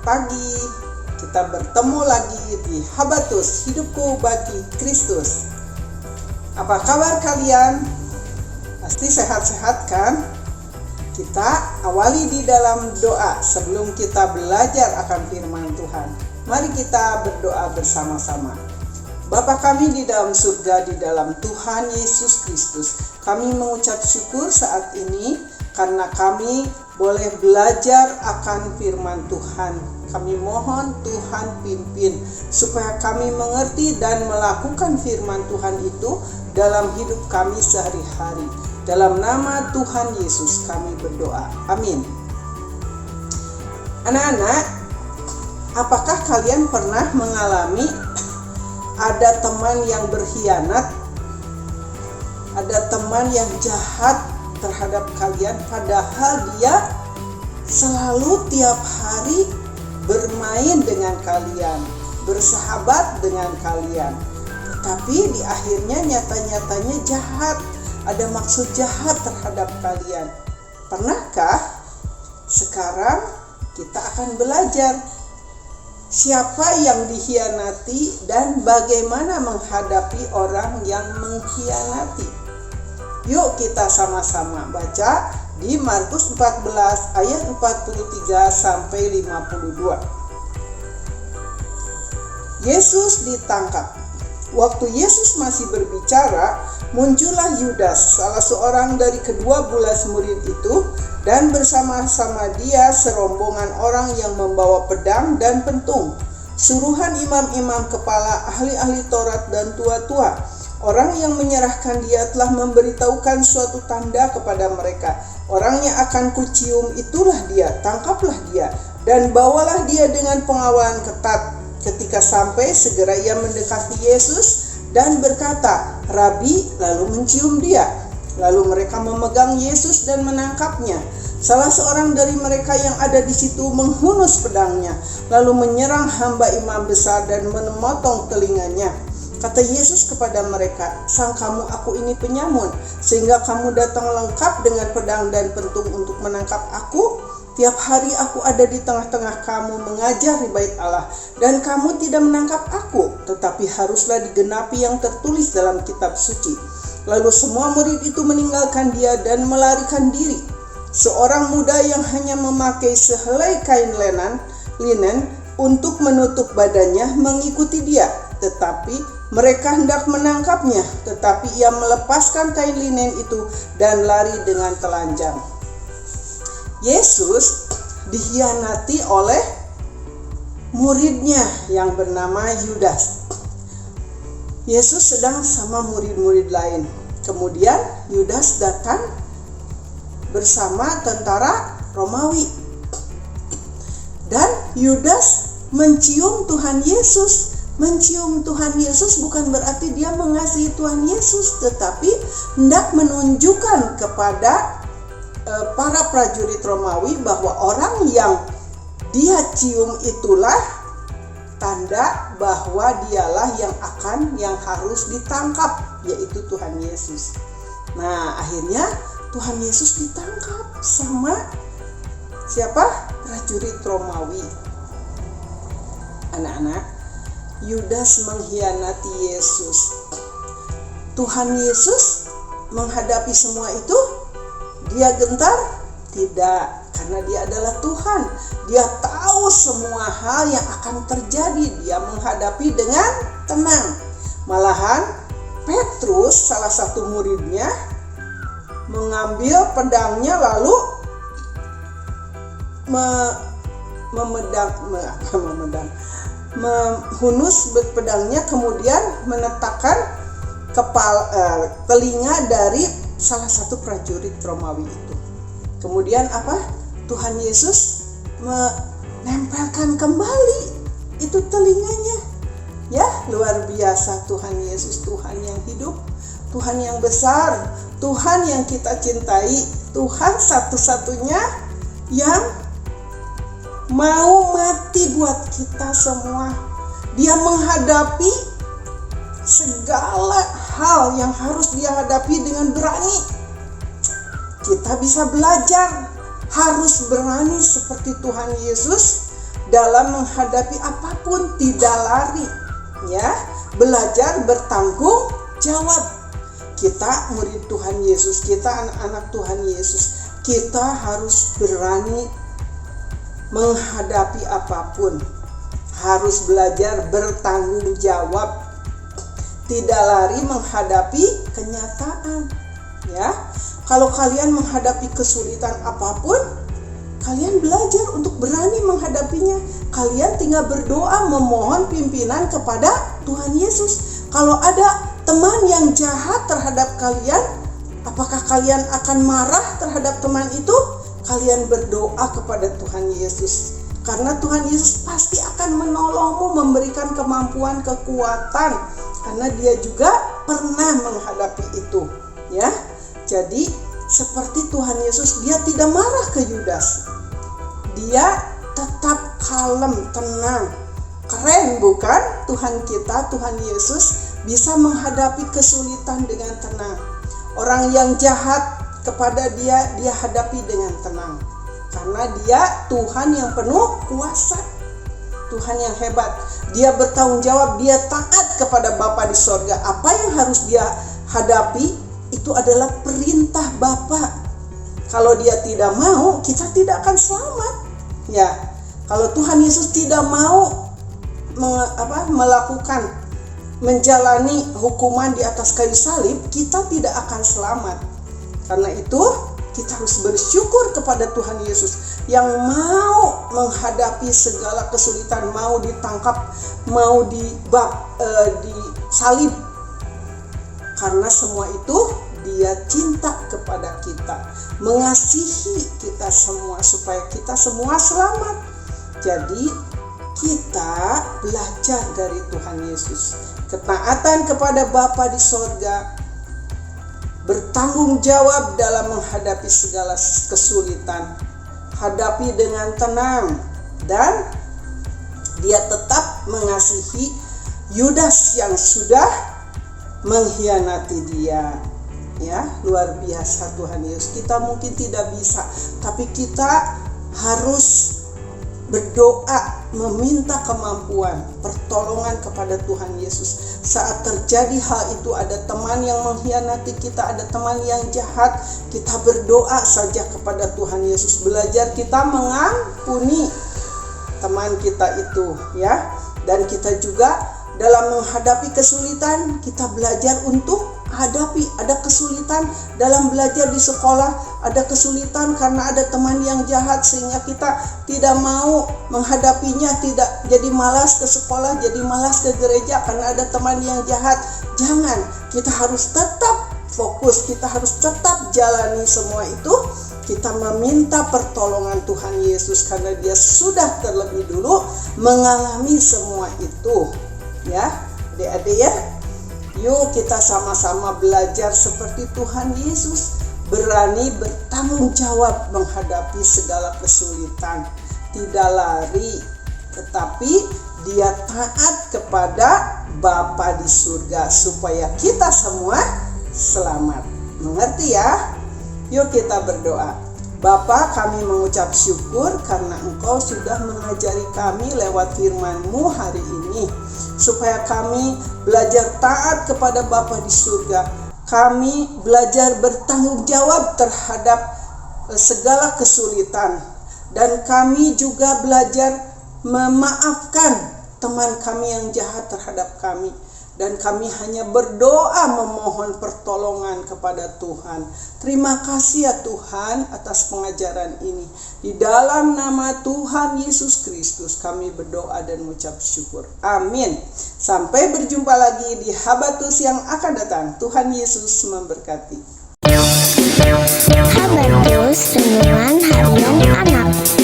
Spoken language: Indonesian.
pagi. Kita bertemu lagi di Habatus, hidupku bagi Kristus. Apa kabar kalian? Pasti sehat-sehat kan? Kita awali di dalam doa sebelum kita belajar akan firman Tuhan. Mari kita berdoa bersama-sama. Bapa kami di dalam surga, di dalam Tuhan Yesus Kristus, kami mengucap syukur saat ini karena kami boleh belajar akan firman Tuhan. Kami mohon Tuhan pimpin supaya kami mengerti dan melakukan firman Tuhan itu dalam hidup kami sehari-hari. Dalam nama Tuhan Yesus kami berdoa. Amin. Anak-anak, apakah kalian pernah mengalami ada teman yang berkhianat? Ada teman yang jahat terhadap kalian, padahal dia selalu tiap hari bermain dengan kalian, bersahabat dengan kalian, tetapi di akhirnya nyata-nyatanya jahat, ada maksud jahat terhadap kalian. Pernahkah? Sekarang kita akan belajar siapa yang dikhianati dan bagaimana menghadapi orang yang mengkhianati. Yuk kita sama-sama baca di Markus 14 ayat 43 sampai 52. Yesus ditangkap. Waktu Yesus masih berbicara, muncullah Yudas, salah seorang dari kedua belas murid itu, dan bersama-sama dia serombongan orang yang membawa pedang dan pentung, suruhan imam-imam, kepala ahli-ahli Taurat dan tua-tua. Orang yang menyerahkan dia telah memberitahukan suatu tanda kepada mereka. Orang yang akan kucium itulah dia, tangkaplah dia, dan bawalah dia dengan pengawalan ketat. Ketika sampai, segera ia mendekati Yesus dan berkata, "Rabi," lalu mencium dia. Lalu mereka memegang Yesus dan menangkapnya. Salah seorang dari mereka yang ada di situ menghunus pedangnya, lalu menyerang hamba imam besar dan memotong telinganya. Kata Yesus kepada mereka, "Sangkamu aku ini penyamun, sehingga kamu datang lengkap dengan pedang dan pentung untuk menangkap aku? Tiap hari aku ada di tengah-tengah kamu mengajar di bait Allah, dan kamu tidak menangkap aku. Tetapi haruslah digenapi yang tertulis dalam kitab suci." Lalu semua murid itu meninggalkan dia dan melarikan diri. Seorang muda yang hanya memakai sehelai kain linen untuk menutup badannya mengikuti dia. Tetapi mereka hendak menangkapnya, tetapi ia melepaskan kain linen itu dan lari dengan telanjang. Yesus dikhianati oleh muridnya yang bernama Yudas. Yesus sedang sama murid-murid lain. Kemudian Yudas datang bersama tentara Romawi. Dan Yudas mencium Tuhan Yesus. Mencium Tuhan Yesus bukan berarti dia mengasihi Tuhan Yesus, tetapi hendak menunjukkan kepada para prajurit Romawi bahwa orang yang dia cium itulah tanda bahwa dialah yang harus ditangkap, yaitu Tuhan Yesus. Nah, akhirnya Tuhan Yesus ditangkap sama siapa? Prajurit Romawi. Anak-anak, Yudas mengkhianati Yesus. Tuhan Yesus menghadapi semua itu, dia gentar? Tidak, karena dia adalah Tuhan. Dia tahu semua hal yang akan terjadi. Dia menghadapi dengan tenang. Malahan Petrus, salah satu muridnya, mengambil pedangnya lalu menghunus pedangnya, kemudian menetakkan telinga dari salah satu prajurit Romawi itu. Kemudian apa? Tuhan Yesus menempelkan kembali itu telinganya. Ya, luar biasa Tuhan Yesus, Tuhan yang hidup, Tuhan yang besar, Tuhan yang kita cintai, Tuhan satu-satunya yang mau mati buat kita semua. Dia menghadapi segala hal yang harus dia hadapi dengan berani. Kita bisa belajar harus berani seperti Tuhan Yesus dalam menghadapi apapun, tidak lari, ya. Belajar bertanggung jawab. Kita murid Tuhan Yesus, kita anak-anak Tuhan Yesus, kita harus berani menghadapi apapun. Harus belajar bertanggung jawab. Tidak lari menghadapi kenyataan, ya. Kalau kalian menghadapi kesulitan apapun, kalian belajar untuk berani menghadapinya. Kalian tinggal berdoa memohon pimpinan kepada Tuhan Yesus. Kalau ada teman yang jahat terhadap kalian, apakah kalian akan marah terhadap teman itu? Kalian berdoa kepada Tuhan Yesus. Karena Tuhan Yesus pasti akan menolongmu, memberikan kemampuan, kekuatan. Karena dia juga pernah menghadapi itu, ya. Jadi seperti Tuhan Yesus, dia tidak marah ke Yudas. Dia tetap kalem, tenang. Keren bukan? Tuhan kita, Tuhan Yesus bisa menghadapi kesulitan dengan tenang. Orang yang jahat kepada dia hadapi dengan tenang. Karena dia Tuhan yang penuh kuasa. Tuhan yang hebat. Dia bertanggung jawab, dia taat kepada Bapa di sorga. Apa yang harus dia hadapi? Itu adalah perintah Bapa. Kalau dia tidak mau, kita tidak akan selamat. Ya, kalau Tuhan Yesus tidak mau melakukan, menjalani hukuman di atas kayu salib, kita tidak akan selamat. Karena itu, kita harus bersyukur kepada Tuhan Yesus yang mau menghadapi segala kesulitan, mau ditangkap, mau disalib. Karena semua itu dia cinta kepada kita, mengasihi kita semua supaya kita semua selamat. Jadi kita belajar dari Tuhan Yesus, ketaatan kepada Bapa di sorga, bertanggung jawab dalam menghadapi segala kesulitan, hadapi dengan tenang, dan dia tetap mengasihi Yudas yang sudah mengkhianati dia. Ya, luar biasa Tuhan Yesus. Kita mungkin tidak bisa, tapi kita harus berdoa, meminta kemampuan, pertolongan kepada Tuhan Yesus. Saat terjadi hal itu, ada teman yang mengkhianati kita, ada teman yang jahat, kita berdoa saja kepada Tuhan Yesus. Belajar kita mengampuni teman kita itu, ya. Dan kita juga dalam menghadapi kesulitan, kita belajar untuk hadapi. Ada kesulitan dalam belajar di sekolah, ada kesulitan karena ada teman yang jahat sehingga kita tidak mau menghadapinya, tidak jadi malas ke sekolah, jadi malas ke gereja karena ada teman yang jahat. Jangan, kita harus tetap fokus, kita harus tetap jalani semua itu. Kita meminta pertolongan Tuhan Yesus karena dia sudah terlebih dulu mengalami semua itu, ya. Adik-adik ya, yuk kita sama-sama belajar seperti Tuhan Yesus, berani bertanggung jawab menghadapi segala kesulitan. Tidak lari, tetapi dia taat kepada Bapa di surga supaya kita semua selamat. Mengerti ya? Yuk kita berdoa. Bapa, kami mengucap syukur karena Engkau sudah mengajari kami lewat firman-Mu hari ini, supaya kami belajar taat kepada Bapa di surga. Kami belajar bertanggung jawab terhadap segala kesulitan. Dan kami juga belajar memaafkan teman kami yang jahat terhadap kami. Dan kami hanya berdoa memohon pertolongan kepada Tuhan. Terima kasih ya Tuhan atas pengajaran ini. Di dalam nama Tuhan Yesus Kristus kami berdoa dan mengucap syukur. Amin. Sampai berjumpa lagi di Habatus yang akan datang. Tuhan Yesus memberkati. Habatus Renungan Harian Anak.